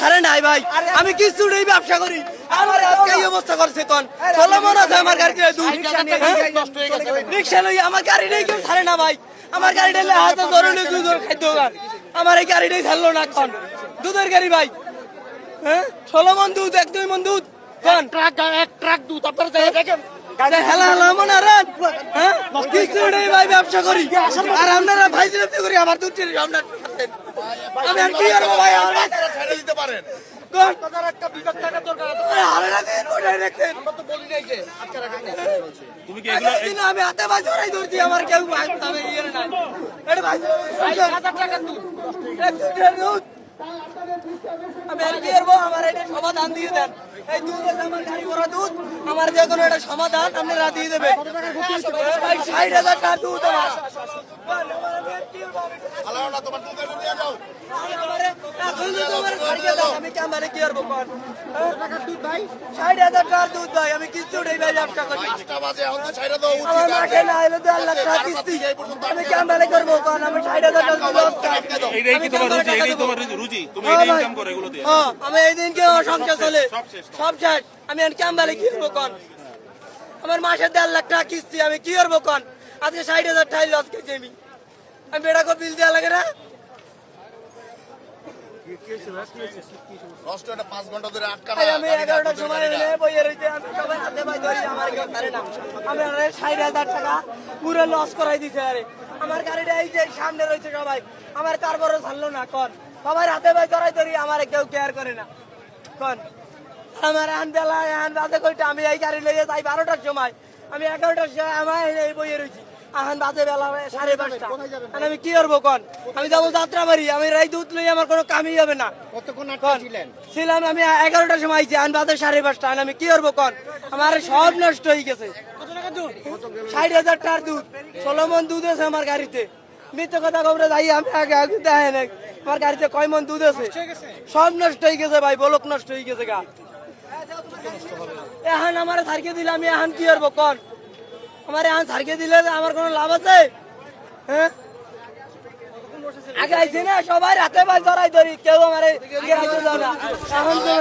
ছাড়ে নাই ভাই, আমি কিছু নেই ব্যবসা করি, আমার আজকে এই অবস্থা করছে কোন সলমন আছে আমার গাড়িতে দুধ রিক্সা লই, আমার গাড়ি নেই কেউ ছাড়ে না ভাই, আমার গাড়িটা হাতে ধরলে দুধের খাদ্য গান, আমার এই গাড়িটাই ছাড়লো না কোন দুধের গাড়ি ভাই, হ্যাঁ 16 মণ দুধ 1-2 মণ দুধ কোন এক ট্রাক দুধ আপনারা দেখেন হেলা হেলা মনে রান, হ্যাঁ কিছু নেই ভাই ব্যবসা করি, আর আপনারা ভাই জিলাপি করি আমার দুধ ছেড়ে আপনার আমি আর কি করবো ভাই, আমার ছেড়ে দিতে পারেন কোন তাদের একটা 2 লাখ টাকা দরকার আরে দিন ওটাই রাখেন, আমরা তো বলি নাই যে আজকে রাখেন না তুমি কি এগুলো দিন আমি হাতে ভাই ধরাই ধরছি, আমার কেউ ভাই আমি ইয়ে না এটা ভাই 1000 টাকা দুধ দুধ আমি আর কি করবো, আমার এটা সমাধান দিয়ে দেন, এই দুধ আছে আমার গাড়ি ভরা দুধ, আমার যে কোনো একটা সমাধান আপনারা দিয়ে দেবেন ভাই, 60,000 টাকা দুধ আমার আলাও না তোমার দুধ এনে নিয়ে যাও আমি ক্যামেরা কি করবো 60,000 টাকার দুধ ভাই, আমি কিছু নেই ভাই ব্যবসা করি, 5টা বাজে এখন তো ছাইরা দাও আমার উচিত মাঠে না এলে 2 লাখ টাকা কিস্তি, আমি ক্যামেরা করবো কারণ আমি 60,000 টাকা দুধ এইটাই কি তোমার রুচি, এইটাই তোমার রুচি, তুমি এইটাই ইনকাম করো এগুলো দিয়ে? হ্যাঁ আমি এই দিনকে সংসার চলে সব শেষ, আমি আর ক্যামেরা কি করবো কন, আমার মাসে 1.5 লাখ টাকা কিস্তি, আমি কি করবো কন, আজকে 60,000 টাকা লস খেয়েছি আমি বেড়াকে বিল দেওয়া লাগে না, নষ্ট এটা 5 ঘন্টা ধরে আটকানো ভাই, আমি 11টার সময় এনে বইয়ে রইতে, আমি সবাই হাতে পাই ধরি, আমার কেউ ছাড়ে না, আমি আরে 60,000 টাকা পুরো লস করাই দিছে, আরে আমার গাড়িটা এই যে সামনে রয়েছে সবাই, আমার তারপরও ছাড়লো না কন, সবাই হাতে পাই ধরাই ধরি, আমার কেউ কেয়ার করে না কন, আমার আন বেলা আন বাজে কইটা, আমি এই গাড়ি লইয়ে যাই 12টার সময়, আমি 11টার সময় আমার এই বইয়ে রয়েছি, এখন বাজে বেলা 5:30, আর আমি কি করবো কন, আমি যাবো যাত্রা বাড়ি, আমি এই দুধ লই আমার কোনো কামই হবে না, কতক্ষণ ছিলাম আমি 11টার সময় আইছি, এখন বাজে 5:30, আর আমি কি করবো কন, আমার সব নষ্ট হয়ে গেছে, 60,000 টাকার দুধ 16 মণ দুধ আছে আমার গাড়িতে, মিথ্যে কথা খবরে যাই আমি আগে আগে দেখেন আমার গাড়িতে কয় মণ দুধ আছে, সব নষ্ট হয়ে গেছে ভাই, বলক নষ্ট হয়ে গেছে গা, এখন আমার সারকে দিলে আমি এখন কি করবো কন, আমার এখন সারকে দিলে আমার কোনো লাভ আছে, হ্যাঁ আগে আইছি না সবাই রাতে ভাই ধরাই ধরি, কেউ আমার এখন